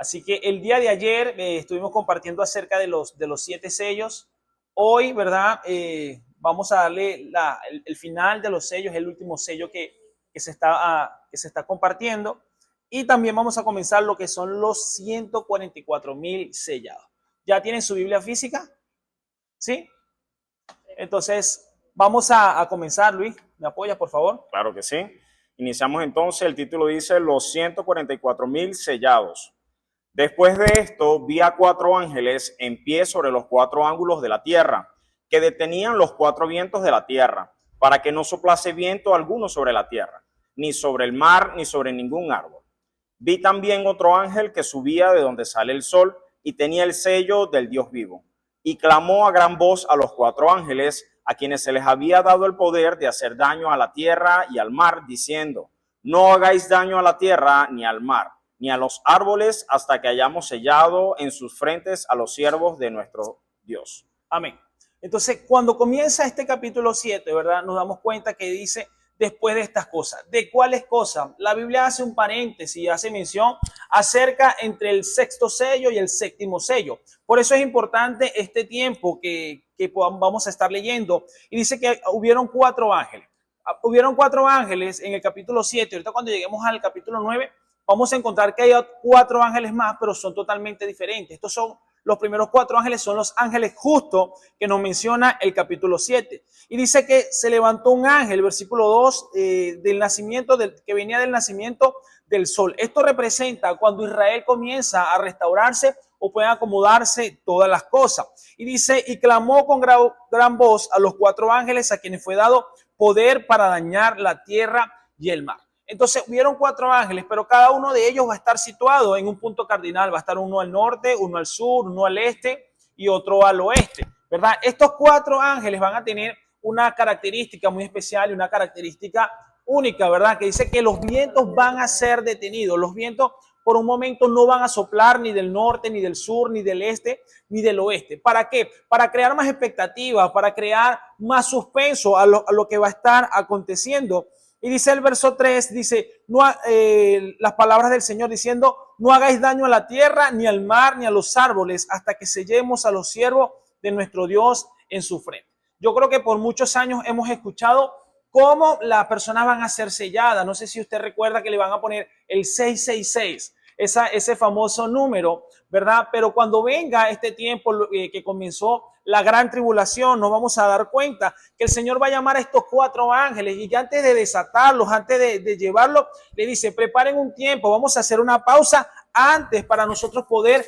Así que el día de ayer estuvimos compartiendo acerca de los 7 sellos. Hoy, ¿verdad? Vamos a darle el final de los sellos, el último sello que se está compartiendo. Y también vamos a comenzar lo que son los 144,000 sellados. ¿Ya tienen su Biblia física? ¿Sí? Entonces, vamos a comenzar, Luis. ¿Me apoyas, por favor? Claro que sí. Iniciamos entonces, el título dice los 144,000 sellados. Después de esto, vi a 4 ángeles en pie sobre los 4 ángulos de la tierra, que detenían los 4 vientos de la tierra, para que no soplase viento alguno sobre la tierra, ni sobre el mar, ni sobre ningún árbol. Vi también otro ángel que subía de donde sale el sol y tenía el sello del Dios vivo, y clamó a gran voz a los 4 ángeles, a quienes se les había dado el poder de hacer daño a la tierra y al mar, diciendo: no hagáis daño a la tierra ni al mar, ni a los árboles, hasta que hayamos sellado en sus frentes a los siervos de nuestro Dios. Amén. Entonces, cuando comienza este capítulo 7, ¿verdad? Nos damos cuenta que dice, después de estas cosas. ¿De cuáles cosas? La Biblia hace un paréntesis y hace mención acerca entre el 6º sello y el 7º sello. Por eso es importante este tiempo que vamos a estar leyendo. Y dice que hubieron 4 ángeles. Hubieron 4 ángeles en el capítulo 7. Ahorita cuando lleguemos al capítulo 9, vamos a encontrar que hay 4 ángeles más, pero son totalmente diferentes. Estos son los primeros 4 ángeles, son los ángeles justos que nos menciona el capítulo 7. Y dice que se levantó un ángel, versículo 2, del nacimiento, que venía del nacimiento del sol. Esto representa cuando Israel comienza a restaurarse o pueden acomodarse todas las cosas. Y dice, y clamó con gran voz a los 4 ángeles a quienes fue dado poder para dañar la tierra y el mar. Entonces hubieron 4 ángeles, pero cada uno de ellos va a estar situado en un punto cardinal. Va a estar uno al norte, uno al sur, uno al este y otro al oeste, ¿verdad? Estos 4 ángeles van a tener una característica muy especial y una característica única, ¿verdad? Que dice que los vientos van a ser detenidos. Los vientos por un momento no van a soplar ni del norte, ni del sur, ni del este, ni del oeste. ¿Para qué? Para crear más expectativas, para crear más suspenso a lo que va a estar aconteciendo. Y dice el verso 3, dice, las palabras del Señor diciendo, no hagáis daño a la tierra, ni al mar, ni a los árboles, hasta que sellemos a los siervos de nuestro Dios en su frente. Yo creo que por muchos años hemos escuchado cómo las personas van a ser selladas. No sé si usted recuerda que le van a poner el 666, ese famoso número, ¿verdad? Pero cuando venga este tiempo que comenzó la gran tribulación, nos vamos a dar cuenta que el Señor va a llamar a estos 4 ángeles y que antes de desatarlos, antes de llevarlos, le dice, preparen un tiempo, vamos a hacer una pausa antes para nosotros poder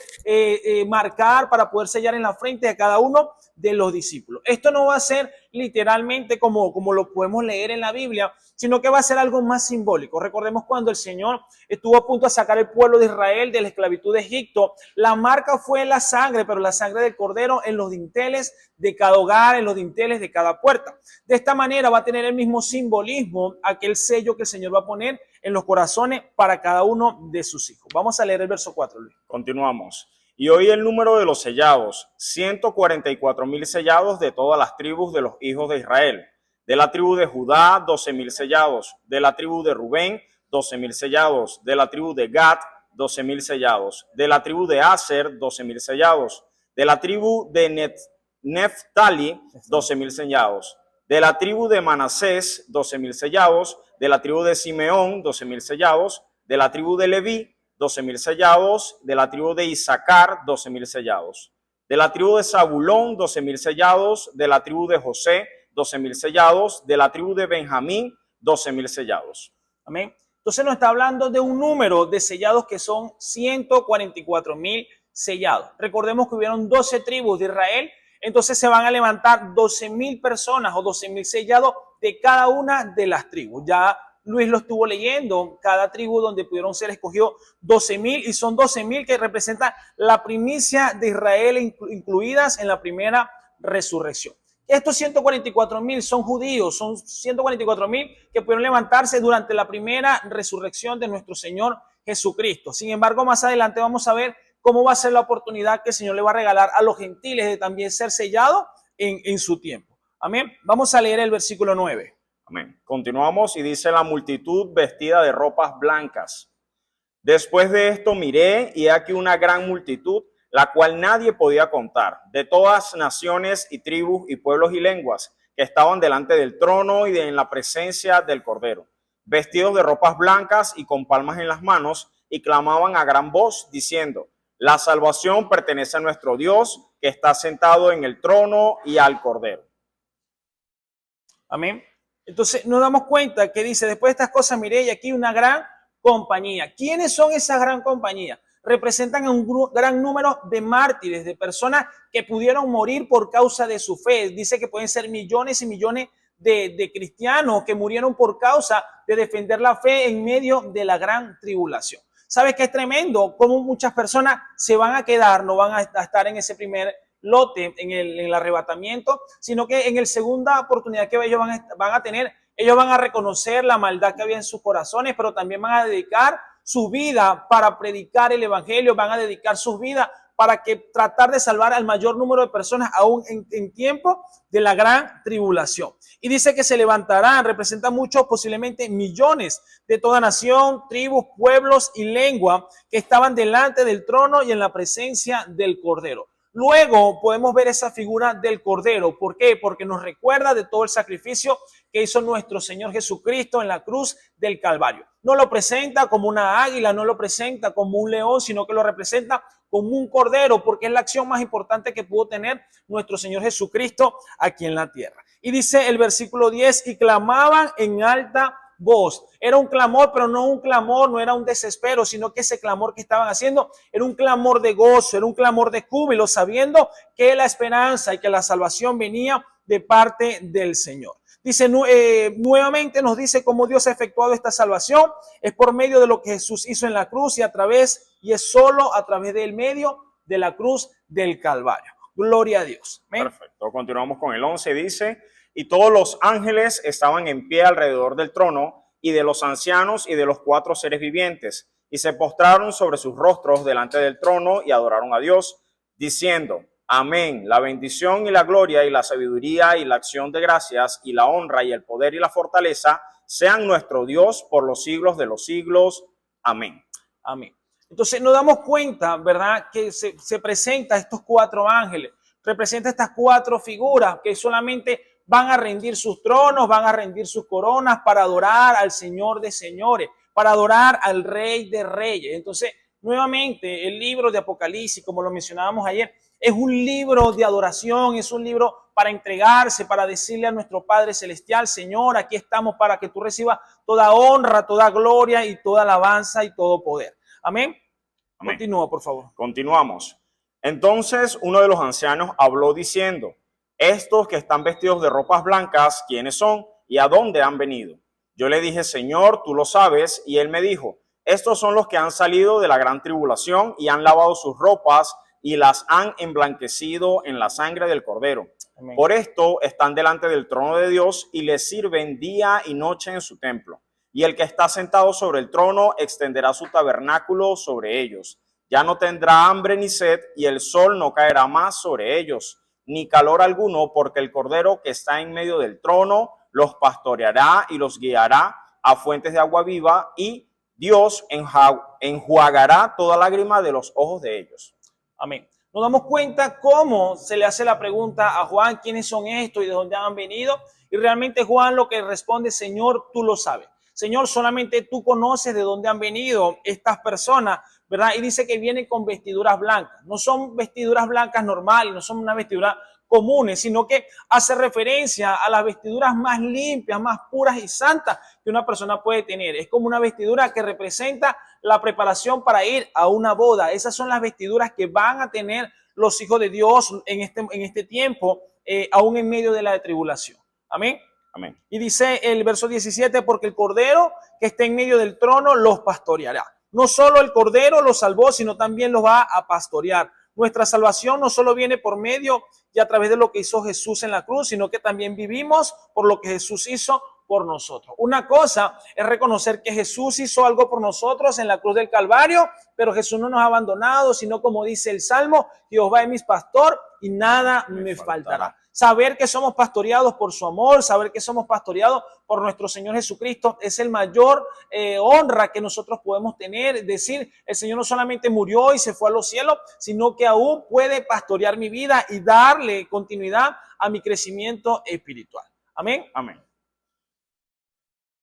marcar, para poder sellar en la frente a cada uno de los discípulos. Esto no va a ser literalmente como lo podemos leer en la Biblia, sino que va a ser algo más simbólico. Recordemos cuando el Señor estuvo a punto de sacar el pueblo de Israel de la esclavitud de Egipto, la marca fue la sangre, pero la sangre del cordero en los dinteles de cada hogar, en los dinteles de cada puerta. De esta manera va a tener el mismo simbolismo aquel sello que el Señor va a poner en los corazones para cada uno de sus hijos. Vamos a leer el verso 4, Luis. Continuamos. Y oí el número de los sellados, 144,000 sellados de todas las tribus de los hijos de Israel. De la tribu de Judá, 12,000 sellados. De la tribu de Rubén, 12,000 sellados. De la tribu de Gad, 12,000 sellados. De la tribu de Aser, 12,000 sellados. De la tribu de Neftali, 12,000 sellados. De la tribu de Manasés, 12,000 sellados. De la tribu de Simeón, 12,000 sellados. De la tribu de Leví, 12,000 sellados. De la tribu de Isaacar, 12,000 sellados. De la tribu de Zabulón, 12,000 sellados. De la tribu de José, 12,000 sellados. De la tribu de Benjamín, 12,000 sellados. Amén. Entonces nos está hablando de un número de sellados que son 144,000 sellados. Recordemos que hubieron 12 tribus de Israel, entonces se van a levantar 12,000 personas o 12,000 sellados de cada una de las tribus. Ya Luis lo estuvo leyendo, cada tribu donde pudieron ser escogidos 12,000 y son 12,000 que representan la primicia de Israel incluidas en la primera resurrección. Estos 144,000 son judíos, son 144,000 que pudieron levantarse durante la primera resurrección de nuestro Señor Jesucristo. Sin embargo, más adelante vamos a ver cómo va a ser la oportunidad que el Señor le va a regalar a los gentiles de también ser sellados en su tiempo. Amén. Vamos a leer el versículo 9. Amén. Continuamos y dice la multitud vestida de ropas blancas. Después de esto miré y he aquí una gran multitud, la cual nadie podía contar, de todas naciones y tribus y pueblos y lenguas, que estaban delante del trono y en la presencia del Cordero, vestidos de ropas blancas y con palmas en las manos, y clamaban a gran voz, diciendo: la salvación pertenece a nuestro Dios, que está sentado en el trono, y al Cordero. Amén. Entonces nos damos cuenta que dice, después de estas cosas miré y aquí una gran compañía. ¿Quiénes son esa gran compañía? Representan a un gran número de mártires, de personas que pudieron morir por causa de su fe. Dice que pueden ser millones y millones de cristianos que murieron por causa de defender la fe en medio de la gran tribulación. ¿Sabes qué es tremendo? Cómo muchas personas se van a quedar, no van a estar en ese primer lote, en el arrebatamiento, sino que en la segunda oportunidad que ellos van a tener, ellos van a reconocer la maldad que había en sus corazones, pero también van a dedicar su vida para predicar el evangelio, van a dedicar sus vidas para que tratar de salvar al mayor número de personas aún en tiempo de la gran tribulación. Y dice que se levantarán, representa muchos, posiblemente millones de toda nación, tribus, pueblos y lengua que estaban delante del trono y en la presencia del Cordero. Luego podemos ver esa figura del Cordero. ¿Por qué? Porque nos recuerda de todo el sacrificio que hizo nuestro Señor Jesucristo en la cruz del Calvario. No lo presenta como una águila, no lo presenta como un león, sino que lo representa como un cordero, porque es la acción más importante que pudo tener nuestro Señor Jesucristo aquí en la tierra. Y dice el versículo 10, y clamaban en alta voz. Era un clamor, pero no un clamor, no era un desespero, sino que ese clamor que estaban haciendo era un clamor de gozo, era un clamor de júbilo, sabiendo que la esperanza y que la salvación venía de parte del Señor. Dice, nuevamente nos dice cómo Dios ha efectuado esta salvación, es por medio de lo que Jesús hizo en la cruz y es solo a través del medio de la cruz del Calvario. Gloria a Dios. ¿Amén? Perfecto, continuamos con el 11, dice: y todos los ángeles estaban en pie alrededor del trono y de los ancianos y de los 4 seres vivientes, y se postraron sobre sus rostros delante del trono y adoraron a Dios, diciendo: amén, la bendición y la gloria y la sabiduría y la acción de gracias y la honra y el poder y la fortaleza sean nuestro Dios por los siglos de los siglos. Amén. Amén. Entonces nos damos cuenta, ¿verdad?, que se presenta estos 4 ángeles, representa estas 4 figuras que solamente van a rendir sus tronos, van a rendir sus coronas para adorar al Señor de señores, para adorar al Rey de reyes. Entonces, nuevamente, el libro de Apocalipsis, como lo mencionábamos ayer, es un libro de adoración, es un libro para entregarse, para decirle a nuestro Padre Celestial: Señor, aquí estamos para que tú recibas toda honra, toda gloria y toda alabanza y todo poder. Amén. Amén. Continúa, por favor. Continuamos. Entonces uno de los ancianos habló diciendo: estos que están vestidos de ropas blancas, ¿quiénes son y a dónde han venido? Yo le dije: Señor, tú lo sabes. Y él me dijo: estos son los que han salido de la gran tribulación y han lavado sus ropas y las han emblanquecido en la sangre del Cordero. Amén. Por esto están delante del trono de Dios y le sirven día y noche en su templo. Y el que está sentado sobre el trono extenderá su tabernáculo sobre ellos. Ya no tendrá hambre ni sed, y el sol no caerá más sobre ellos, ni calor alguno, porque el Cordero que está en medio del trono los pastoreará y los guiará a fuentes de agua viva, y Dios enjuagará toda lágrima de los ojos de ellos. Amén. Nos damos cuenta cómo se le hace la pregunta a Juan: ¿quiénes son estos y de dónde han venido? Y realmente Juan lo que responde: Señor, tú lo sabes. Señor, solamente tú conoces de dónde han venido estas personas, ¿verdad? Y dice que vienen con vestiduras blancas. No son vestiduras blancas normales, no son una vestidura comunes, sino que hace referencia a las vestiduras más limpias, más puras y santas que una persona puede tener. Es como una vestidura que representa la preparación para ir a una boda. Esas son las vestiduras que van a tener los hijos de Dios en este tiempo, aún en medio de la tribulación. Amén. Amén. Y dice el verso 17: porque el Cordero que está en medio del trono los pastoreará. No solo el Cordero los salvó, sino también los va a pastorear. Nuestra salvación no solo viene por medio y a través de lo que hizo Jesús en la cruz, sino que también vivimos por lo que Jesús hizo por nosotros. Una cosa es reconocer que Jesús hizo algo por nosotros en la cruz del Calvario, pero Jesús no nos ha abandonado, sino como dice el Salmo: Jehová es mi pastor y nada me faltará. Saber que somos pastoreados por su amor, saber que somos pastoreados por nuestro Señor Jesucristo es el mayor honra que nosotros podemos tener. Es decir, el Señor no solamente murió y se fue a los cielos, sino que aún puede pastorear mi vida y darle continuidad a mi crecimiento espiritual. Amén. Amén.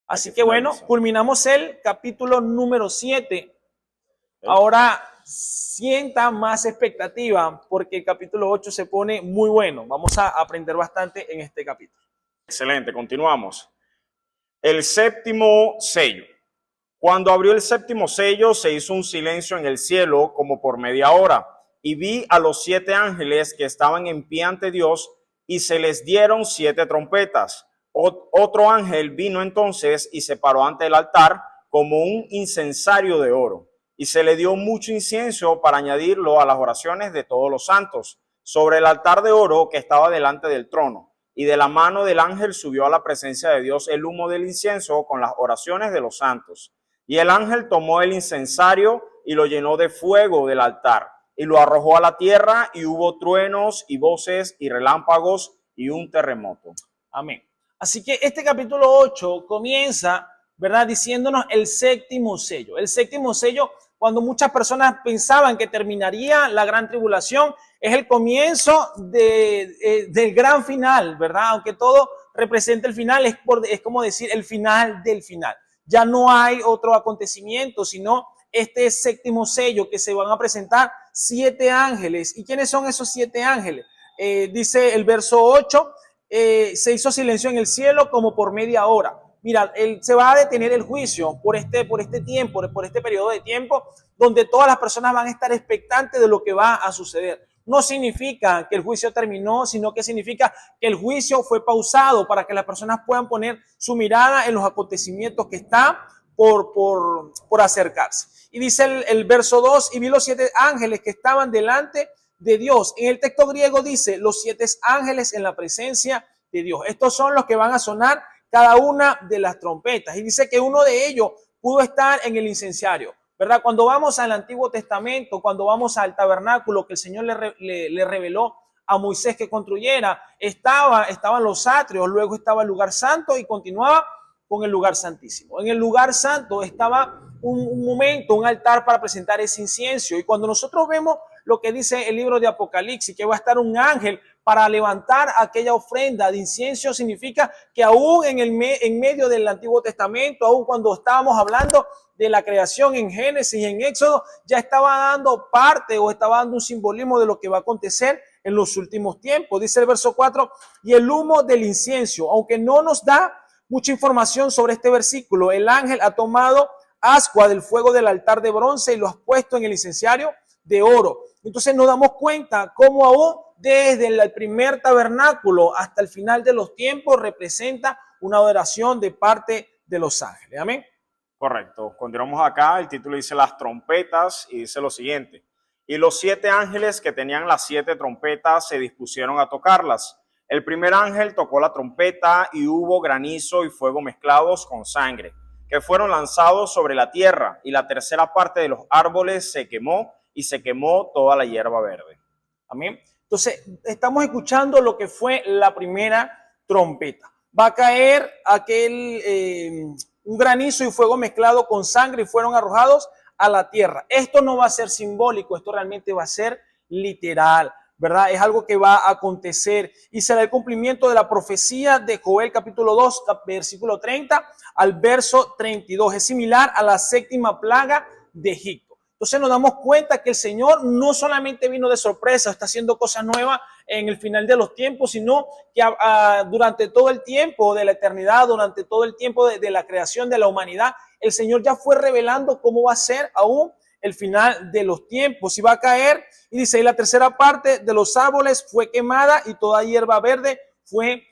Así que bueno, culminamos el capítulo número 7. Ahora sienta más expectativa porque el capítulo 8 se pone muy bueno. Vamos a aprender bastante en este capítulo. Excelente, continuamos. El séptimo sello. Cuando abrió el séptimo sello, se hizo un silencio en el cielo como por media hora, y vi a los 7 ángeles que estaban en pie ante Dios, y se les dieron 7 trompetas. Otro ángel vino entonces y se paró ante el altar como un incensario de oro, y se le dio mucho incienso para añadirlo a las oraciones de todos los santos, sobre el altar de oro que estaba delante del trono. Y de la mano del ángel subió a la presencia de Dios el humo del incienso con las oraciones de los santos. Y el ángel tomó el incensario y lo llenó de fuego del altar, y lo arrojó a la tierra, y hubo truenos y voces y relámpagos y un terremoto. Amén. Así que este capítulo 8 comienza, ¿verdad?, diciéndonos el séptimo sello. El séptimo sello, cuando muchas personas pensaban que terminaría la gran tribulación, es el comienzo del gran final, ¿verdad? Aunque todo representa el final, es como decir el final del final. Ya no hay otro acontecimiento, sino este séptimo sello que se van a presentar 7 ángeles. ¿Y quiénes son esos 7 ángeles? Dice el verso 8, se hizo silencio en el cielo como por media hora. Mira, se va a detener el juicio por este tiempo, por este periodo de tiempo, donde todas las personas van a estar expectantes de lo que va a suceder. No significa que el juicio terminó, sino que significa que el juicio fue pausado para que las personas puedan poner su mirada en los acontecimientos que están por acercarse. Y dice el verso 2, y vi los 7 ángeles que estaban delante de Dios. En el texto griego dice los 7 ángeles en la presencia de Dios. Estos son los que van a sonar cada una de las trompetas. Y dice que uno de ellos pudo estar en el incensario, ¿verdad? Cuando vamos al Antiguo Testamento, cuando vamos al tabernáculo que el Señor le reveló a Moisés que construyera, estaban los atrios, luego estaba el lugar santo y continuaba con el lugar santísimo. En el lugar santo estaba un momento, un altar para presentar ese incienso. Y cuando nosotros vemos lo que dice el libro de Apocalipsis, que va a estar un ángel para levantar aquella ofrenda de incienso, significa que aún en medio del Antiguo Testamento, aún cuando estábamos hablando de la creación en Génesis y en Éxodo, ya estaba dando parte o estaba dando un simbolismo de lo que va a acontecer en los últimos tiempos. Dice el verso 4, y el humo del incienso, aunque no nos da mucha información sobre este versículo, el ángel ha tomado ascua del fuego del altar de bronce y lo ha puesto en el incensario de oro. Entonces nos damos cuenta cómo aún desde el primer tabernáculo hasta el final de los tiempos representa una adoración de parte de los ángeles. Amén. Correcto. Continuamos acá. El título dice las trompetas y dice lo siguiente. Y los 7 ángeles que tenían las 7 trompetas se dispusieron a tocarlas. El primer ángel tocó la trompeta y hubo granizo y fuego mezclados con sangre, que fueron lanzados sobre la tierra, y la tercera parte de los árboles se quemó, y se quemó toda la hierba verde. Amén. Entonces, estamos escuchando lo que fue la primera trompeta. Va a caer un granizo y fuego mezclado con sangre y fueron arrojados a la tierra. Esto no va a ser simbólico, esto realmente va a ser literal, ¿verdad? Es algo que va a acontecer y será el cumplimiento de la profecía de Joel capítulo 2, versículo 30 al verso 32. Es similar a la 7ª plaga de Egipto. Entonces nos damos cuenta que el Señor no solamente vino de sorpresa, está haciendo cosas nuevas en el final de los tiempos, sino que durante todo el tiempo de la eternidad, durante todo el tiempo de la creación de la humanidad, el Señor ya fue revelando cómo va a ser aún el final de los tiempos. Y va a caer, y dice, y la tercera parte de los árboles fue quemada y toda hierba verde fue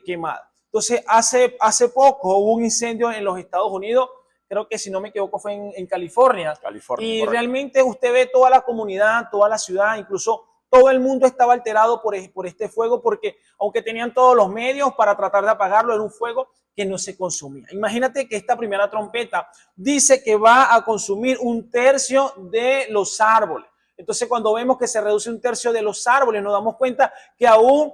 quemada. Entonces hace poco hubo un incendio en los Estados Unidos, creo que si no me equivoco fue en California. Y correcto. Realmente usted ve toda la comunidad, toda la ciudad, incluso todo el mundo estaba alterado por este fuego, porque aunque tenían todos los medios para tratar de apagarlo, era un fuego que no se consumía. Imagínate que esta primera trompeta dice que va a consumir 1/3 de los árboles. Entonces, cuando vemos que se reduce un tercio de los árboles, nos damos cuenta que aún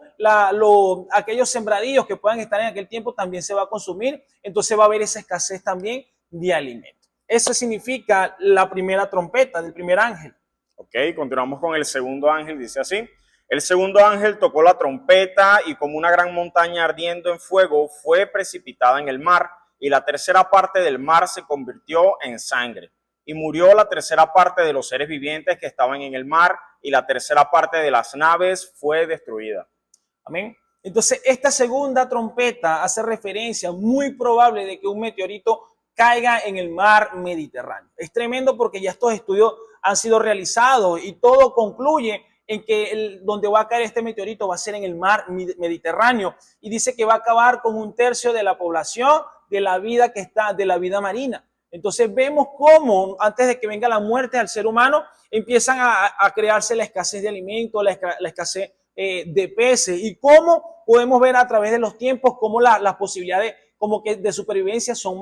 aquellos sembradíos que puedan estar en aquel tiempo también se va a consumir. Entonces va a haber esa escasez también de alimentos. Eso significa la primera trompeta del primer ángel. Ok, continuamos con el segundo ángel, dice así. El segundo ángel tocó la trompeta y como una gran montaña ardiendo en fuego fue precipitada en el mar y la tercera parte del mar se convirtió en sangre. Y murió la tercera parte de los seres vivientes que estaban en el mar y la tercera parte de las naves fue destruida. Amén. Entonces, esta segunda trompeta hace referencia muy probable de que un meteorito caiga en el mar Mediterráneo. Es tremendo porque ya estos estudios han sido realizados y todo concluye en que donde va a caer este meteorito va a ser en el mar Mediterráneo y dice que va a acabar con un tercio de la población de la vida que está, de la vida marina. Entonces vemos cómo antes de que venga la muerte al ser humano empiezan a crearse la escasez de alimentos, la escasez de peces y cómo podemos ver a través de los tiempos cómo las posibilidades como que de supervivencia son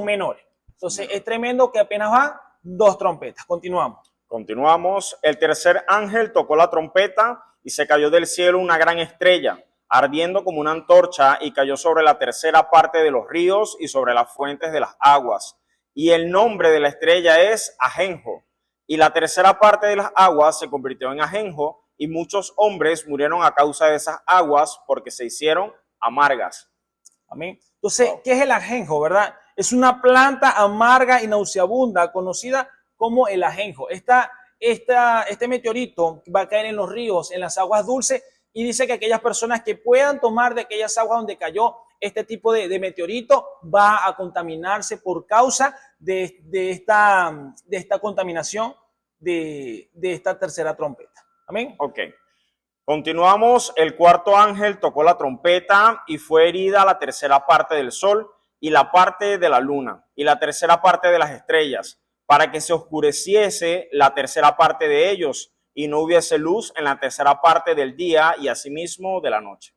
menores. Entonces es tremendo que apenas van 2 trompetas. Continuamos. El tercer ángel tocó la trompeta y se cayó del cielo una gran estrella, ardiendo como una antorcha, y cayó sobre la tercera parte de los ríos y sobre las fuentes de las aguas. Y el nombre de la estrella es Ajenjo. Y la tercera parte de las aguas se convirtió en ajenjo, y muchos hombres murieron a causa de esas aguas porque se hicieron amargas. Amén. Entonces, ¿qué es el ajenjo, verdad? Es una planta amarga y nauseabunda conocida como el ajenjo. Este meteorito va a caer en los ríos, en las aguas dulces, y dice que aquellas personas que puedan tomar de aquellas aguas donde cayó este tipo de meteorito va a contaminarse por causa de esta contaminación de esta tercera trompeta. Amén. Ok. Continuamos. El cuarto ángel tocó la trompeta y fue herida la tercera parte del sol y la parte de la luna y la tercera parte de las estrellas, para que se oscureciese la tercera parte de ellos y no hubiese luz en la tercera parte del día y asimismo de la noche.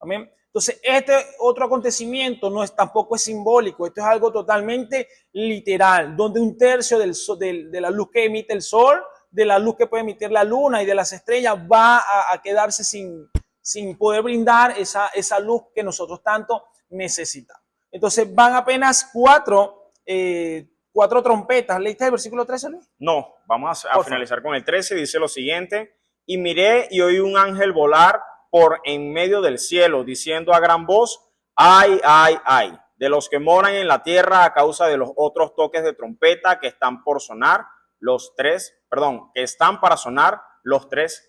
Amén. Entonces, este otro acontecimiento tampoco es simbólico, esto es algo totalmente literal, donde un tercio de la luz que emite el sol, de la luz que puede emitir la luna y de las estrellas va a quedarse sin poder brindar esa luz que nosotros tanto necesitamos. Entonces, van apenas 4 trompetas. ¿Leíste el versículo 13, Luis? No, vamos a finalizar con el 13. Dice lo siguiente: y miré y oí un ángel volar por en medio del cielo, diciendo a gran voz: ay, ay, ay, de los que moran en la tierra a causa de los otros toques de trompeta que están para sonar los 3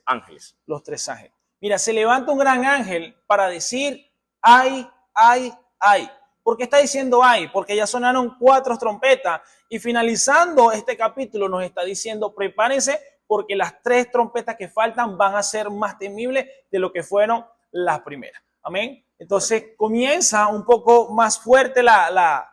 ángeles. Los 3 ángeles. Mira, se levanta un gran ángel para decir: ay, ay, ay. ¿Por qué está diciendo ay? Porque ya sonaron 4 trompetas y finalizando este capítulo nos está diciendo: prepárense porque las 3 trompetas que faltan van a ser más temibles de lo que fueron las primeras. Amén. Entonces comienza un poco más fuerte la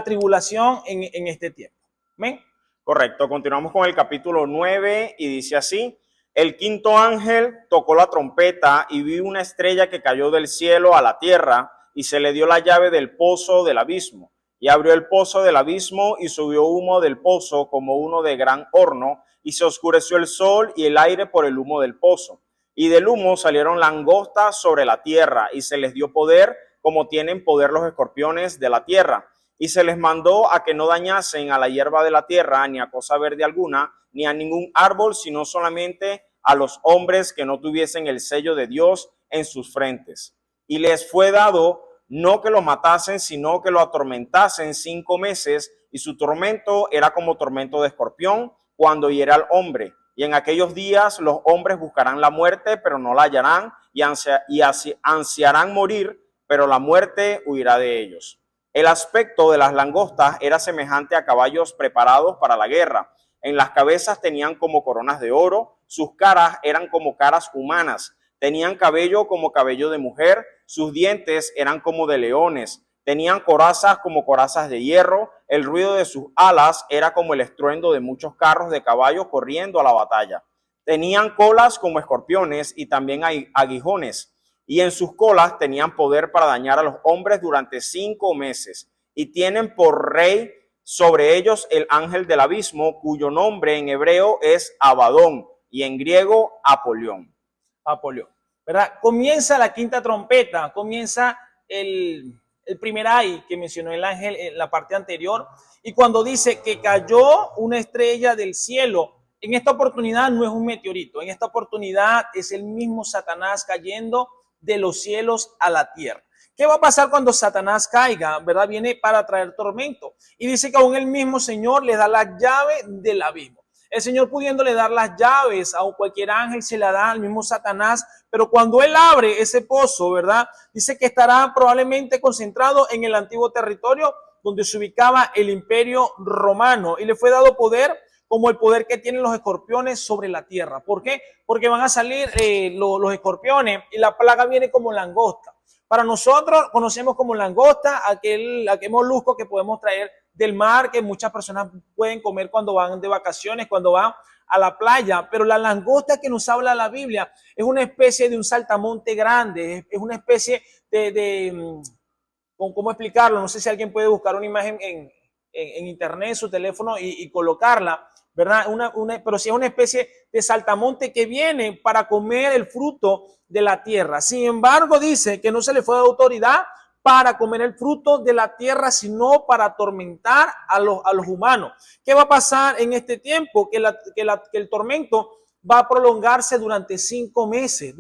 tribulación en este tiempo. Amén. Correcto. Continuamos con el capítulo 9 y dice así: el quinto ángel tocó la trompeta y vi una estrella que cayó del cielo a la tierra y se le dio la llave del pozo del abismo. Y abrió el pozo del abismo y subió humo del pozo como uno de gran horno, y se oscureció el sol y el aire por el humo del pozo. Y del humo salieron langostas sobre la tierra, y se les dio poder como tienen poder los escorpiones de la tierra. Y se les mandó a que no dañasen a la hierba de la tierra, ni a cosa verde alguna, ni a ningún árbol, sino solamente a los hombres que no tuviesen el sello de Dios en sus frentes. Y les fue dado no que lo matasen, sino que lo atormentasen 5 meses, y su tormento era como tormento de escorpión cuando hiere al hombre. Y en aquellos días los hombres buscarán la muerte, pero no la hallarán, y ansiarán morir, pero la muerte huirá de ellos. El aspecto de las langostas era semejante a caballos preparados para la guerra. En las cabezas tenían como coronas de oro, sus caras eran como caras humanas, tenían cabello como cabello de mujer, sus dientes eran como de leones, tenían corazas como corazas de hierro, el ruido de sus alas era como el estruendo de muchos carros de caballos corriendo a la batalla. Tenían colas como escorpiones y también aguijones, y en sus colas tenían poder para dañar a los hombres durante 5 meses, y tienen por rey sobre ellos el ángel del abismo, cuyo nombre en hebreo es Abadón y en griego Apolión. Apolión, ¿verdad? Comienza la quinta trompeta, comienza el primer ay que mencionó el ángel en la parte anterior, y cuando dice que cayó una estrella del cielo, en esta oportunidad no es un meteorito, en esta oportunidad es el mismo Satanás cayendo de los cielos a la tierra. ¿Qué va a pasar cuando Satanás caiga? ¿Verdad? Viene para traer tormento. Y dice que aún el mismo Señor le da la llave del abismo. El Señor pudiéndole dar las llaves a cualquier ángel, se la da al mismo Satanás, pero cuando él abre ese pozo, ¿verdad? Dice que estará probablemente concentrado en el antiguo territorio donde se ubicaba el imperio romano y le fue dado poder como el poder que tienen los escorpiones sobre la tierra. ¿Por qué? Porque van a salir los escorpiones y la plaga viene como langosta. Para nosotros conocemos como langosta aquel molusco que podemos traer del mar, que muchas personas pueden comer cuando van de vacaciones, cuando van a la playa, pero la langosta que nos habla la Biblia es una especie de un saltamonte grande, es una especie ¿cómo explicarlo? No sé si alguien puede buscar una imagen en internet, en su teléfono y colocarla, ¿verdad? Pero sí es una especie de saltamonte que viene para comer el fruto de la tierra. Sin embargo, dice que no se le fue dada autoridad para comer el fruto de la tierra, sino para atormentar a los humanos. ¿Qué va a pasar en este tiempo? Que el tormento va a prolongarse durante 5 meses,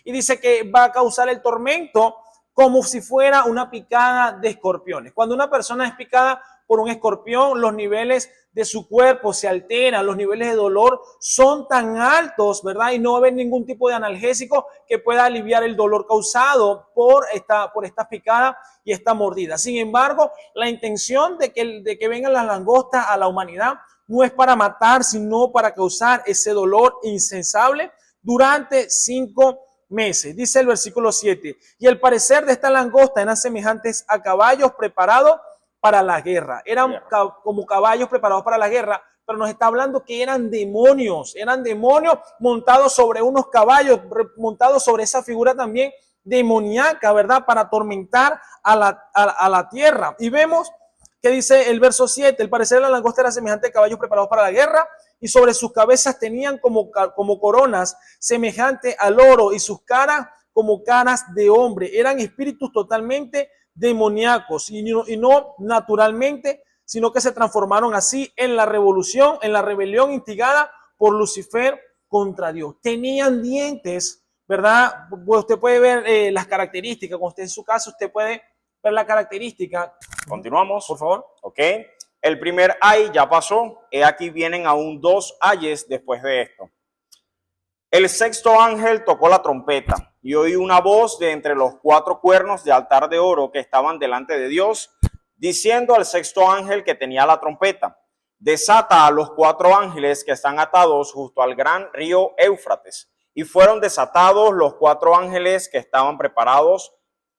y dice que va a causar el tormento como si fuera una picada de escorpiones. Cuando una persona es picada por un escorpión, los niveles de su cuerpo se alteran, los niveles de dolor son tan altos, ¿verdad? Y no va a haber ningún tipo de analgésico que pueda aliviar el dolor causado por esta picada y esta mordida. Sin embargo, la intención de que vengan las langostas a la humanidad no es para matar, sino para causar ese dolor insensable durante 5 meses. Dice el versículo 7, y el parecer de esta langosta eran semejantes a caballos preparados para la guerra. Eran como caballos preparados para la guerra, pero nos está hablando que eran demonios montados sobre unos caballos, montados sobre esa figura también demoníaca, ¿verdad? Para atormentar a la tierra. Y vemos que dice el verso 7, el parecer de la langosta era semejante a caballos preparados para la guerra, y sobre sus cabezas tenían como coronas semejante al oro, y sus caras como caras de hombre. Eran espíritus totalmente demoníacos y no naturalmente, sino que se transformaron así en la rebelión instigada por Lucifer contra Dios. Tenían dientes, ¿verdad? Pues usted puede ver las características, cuando usted en su caso, usted puede ver la característica. Continuamos. Por favor. Ok. El primer ay ya pasó. He aquí vienen aún 2 ayes después de esto. El sexto ángel tocó la trompeta y oí una voz de entre los 4 cuernos de altar de oro que estaban delante de Dios, diciendo al sexto ángel que tenía la trompeta: desata a los 4 ángeles que están atados justo al gran río Éufrates. Y fueron desatados los 4 ángeles que estaban preparados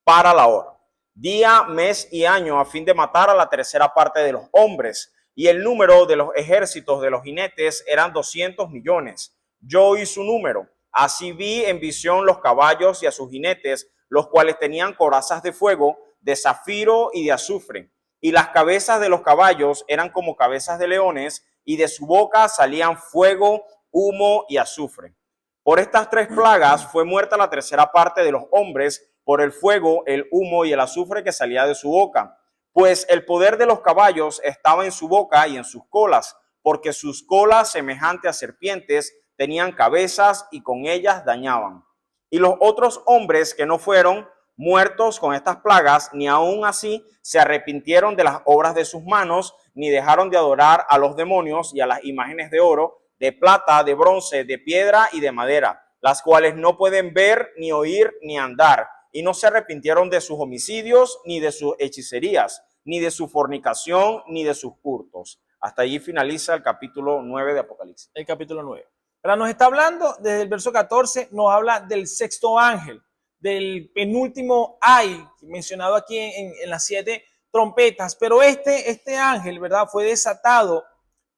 para la hora, día, mes y año, a fin de matar a la tercera parte de los hombres. Y el número de los ejércitos de los jinetes eran 200 millones. Yo oí su número. Así vi en visión los caballos y a sus jinetes, los cuales tenían corazas de fuego, de zafiro y de azufre. Y las cabezas de los caballos eran como cabezas de leones, y de su boca salían fuego, humo y azufre. Por estas 3 plagas fue muerta la tercera parte de los hombres, por el fuego, el humo y el azufre que salía de su boca. Pues el poder de los caballos estaba en su boca y en sus colas, porque sus colas, semejante a serpientes, tenían cabezas y con ellas dañaban. Y los otros hombres que no fueron muertos con estas plagas, ni aun así se arrepintieron de las obras de sus manos, ni dejaron de adorar a los demonios y a las imágenes de oro, de plata, de bronce, de piedra y de madera, las cuales no pueden ver, ni oír, ni andar, y no se arrepintieron de sus homicidios, ni de sus hechicerías, ni de su fornicación, ni de sus hurtos. Hasta allí finaliza el capítulo 9 de Apocalipsis. El capítulo 9. Pero nos está hablando, desde el verso 14, nos habla del sexto ángel, del penúltimo ay, mencionado aquí en las 7 trompetas. Pero este ángel, ¿verdad? Fue desatado.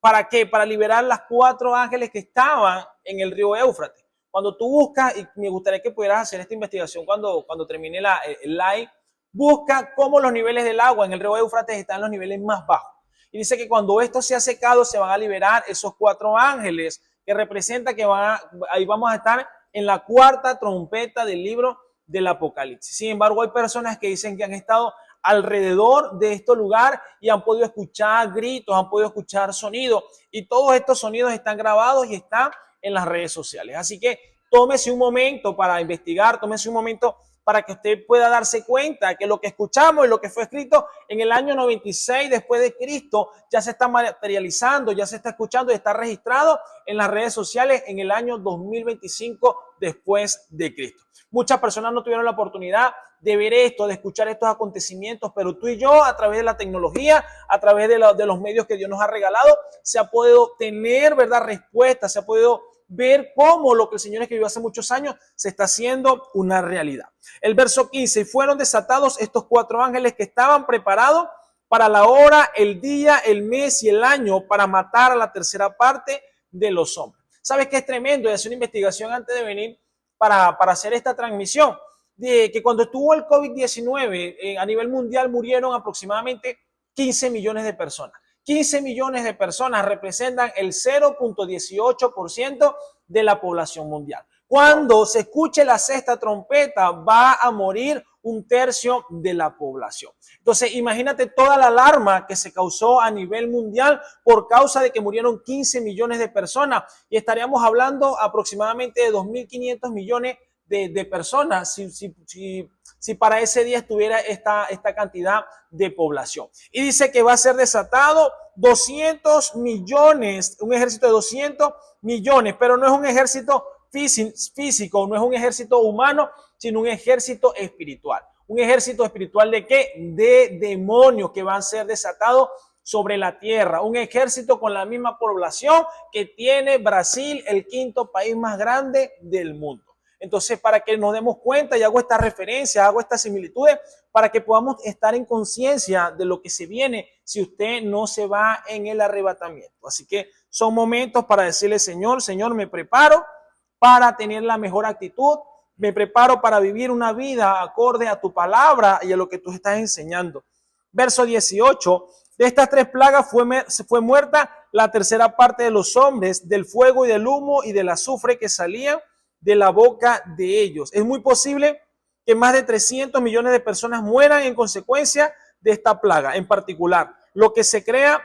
¿Para qué? Para liberar las 4 ángeles que estaban en el río Éufrates. Cuando tú buscas, y me gustaría que pudieras hacer esta investigación cuando termine el live, busca cómo los niveles del agua en el río Éufrates están en los niveles más bajos. Y dice que cuando esto se ha secado, se van a liberar esos 4 ángeles que representa que ahí vamos a estar en la 4ª trompeta del libro del Apocalipsis. Sin embargo, hay personas que dicen que han estado alrededor de este lugar y han podido escuchar gritos, han podido escuchar sonidos, y todos estos sonidos están grabados y están en las redes sociales. Así que tómese un momento para investigar, tómese un momento para que usted pueda darse cuenta que lo que escuchamos y lo que fue escrito en el año 96 después de Cristo ya se está materializando, ya se está escuchando y está registrado en las redes sociales en el año 2025 después de Cristo. Muchas personas no tuvieron la oportunidad de ver esto, de escuchar estos acontecimientos, pero tú y yo, a través de la tecnología, a través de los medios que Dios nos ha regalado, se ha podido tener, ¿verdad?, respuestas, se ha podido ver cómo lo que el Señor escribió hace muchos años se está haciendo una realidad. El verso 15, y fueron desatados estos 4 ángeles que estaban preparados para la hora, el día, el mes y el año para matar a la 3ª parte de los hombres. ¿Sabes qué es tremendo? Y hacer una investigación antes de venir para hacer esta transmisión, de que cuando estuvo el COVID-19 a nivel mundial murieron aproximadamente 15 millones de personas. 15 millones de personas representan el 0.18% de la población mundial. Cuando se escuche la 6ª trompeta, va a morir 1/3 de la población. Entonces, imagínate toda la alarma que se causó a nivel mundial por causa de que murieron 15 millones de personas, y estaríamos hablando aproximadamente de 2.500 millones de personas si para ese día estuviera esta cantidad de población. Y dice que va a ser desatado 200 millones, un ejército de 200 millones, pero no es un ejército físico, no es un ejército humano, sino un ejército espiritual. ¿Un ejército espiritual de qué? De demonios que van a ser desatados sobre la tierra. Un ejército con la misma población que tiene Brasil, el 5º país más grande del mundo. Entonces, para que nos demos cuenta, y hago esta referencia, hago estas similitudes, para que podamos estar en conciencia de lo que se viene si usted no se va en el arrebatamiento. Así que son momentos para decirle, Señor, me preparo para tener la mejor actitud, me preparo para vivir una vida acorde a tu palabra y a lo que tú estás enseñando. Verso 18, de estas 3 plagas fue muerta la 3ª parte de los hombres, del fuego y del humo y del azufre que salían de la boca de ellos. Es muy posible que más de 300 millones de personas mueran en consecuencia de esta plaga en particular. Lo que se crea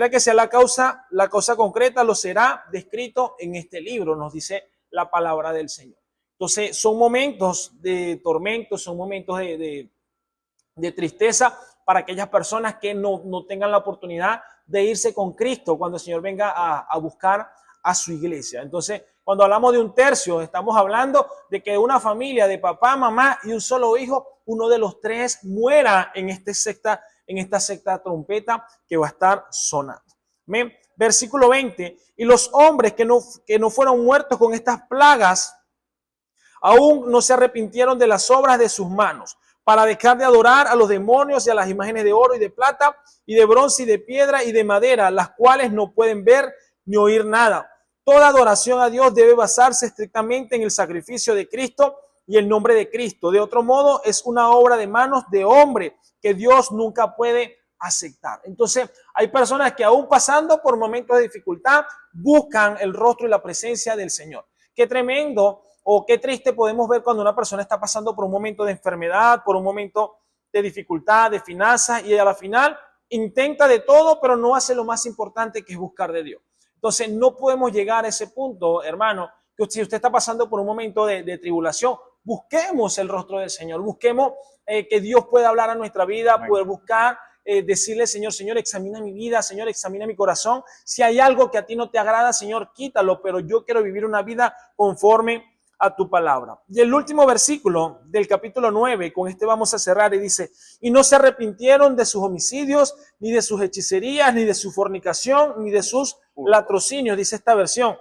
que sea la causa concreta lo será descrito en este libro, nos dice la palabra del Señor. Entonces, son momentos de tormento, son momentos de tristeza para aquellas personas que no tengan la oportunidad de irse con Cristo cuando el Señor venga a buscar a su iglesia. Entonces, cuando hablamos de 1/3, estamos hablando de que una familia de papá, mamá y un solo hijo, uno de los 3 muera en esta 6ª trompeta que va a estar sonando. ¿Ven? Versículo 20, y los hombres que no fueron muertos con estas plagas, aún no se arrepintieron de las obras de sus manos, para dejar de adorar a los demonios y a las imágenes de oro y de plata y de bronce y de piedra y de madera, las cuales no pueden ver ni oír nada. Toda adoración a Dios debe basarse estrictamente en el sacrificio de Cristo y el nombre de Cristo. De otro modo, es una obra de manos de hombre que Dios nunca puede aceptar. Entonces, hay personas que aún pasando por momentos de dificultad, buscan el rostro y la presencia del Señor. Qué tremendo o qué triste podemos ver cuando una persona está pasando por un momento de enfermedad, por un momento de dificultad, de finanzas, y a la final intenta de todo, pero no hace lo más importante, que es buscar de Dios. Entonces, no podemos llegar a ese punto, hermano, que si usted está pasando por un momento de tribulación, busquemos el rostro del Señor, busquemos que Dios pueda hablar a nuestra vida, poder buscar, decirle, Señor, examina mi vida, Señor, examina mi corazón. Si hay algo que a ti no te agrada, Señor, quítalo, pero yo quiero vivir una vida conforme a tu palabra. Y el último versículo del capítulo 9, con este vamos a cerrar, y dice, y no se arrepintieron de sus homicidios, ni de sus hechicerías, ni de su fornicación, ni de sus latrocinios, dice esta versión.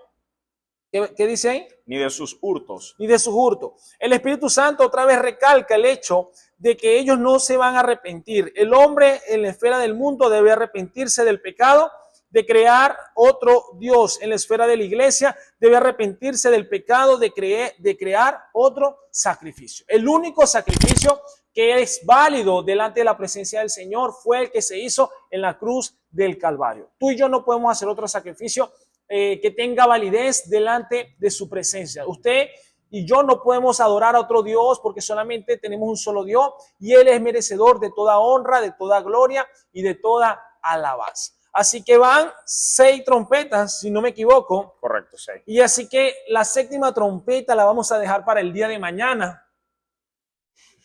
¿Qué dice ahí? Ni de sus hurtos. Ni de sus hurtos. El Espíritu Santo otra vez recalca el hecho de que ellos no se van a arrepentir. El hombre en la esfera del mundo debe arrepentirse del pecado, de crear otro Dios. En la esfera de la iglesia debe arrepentirse del pecado de crear otro sacrificio. El único sacrificio que es válido delante de la presencia del Señor, fue el que se hizo en la cruz del Calvario. Tú y yo no podemos hacer otro sacrificio que tenga validez delante de su presencia. Usted y yo no podemos adorar a otro Dios porque solamente tenemos un solo Dios y Él es merecedor de toda honra, de toda gloria y de toda alabanza. Así que van 6 trompetas, si no me equivoco. Correcto, 6. Y así que la 7ª trompeta la vamos a dejar para el día de mañana,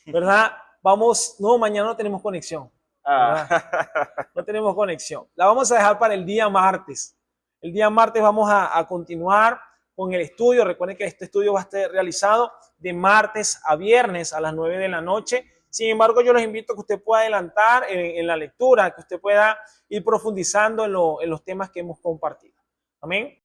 ¿verdad? Mañana no tenemos conexión, ¿verdad? No tenemos conexión. La vamos a dejar para el día martes. El día martes vamos a continuar con el estudio. Recuerden que este estudio va a estar realizado de martes a viernes a las 9 de la noche. Sin embargo, yo los invito a que usted pueda adelantar en la lectura, que usted pueda ir profundizando en los temas que hemos compartido. Amén.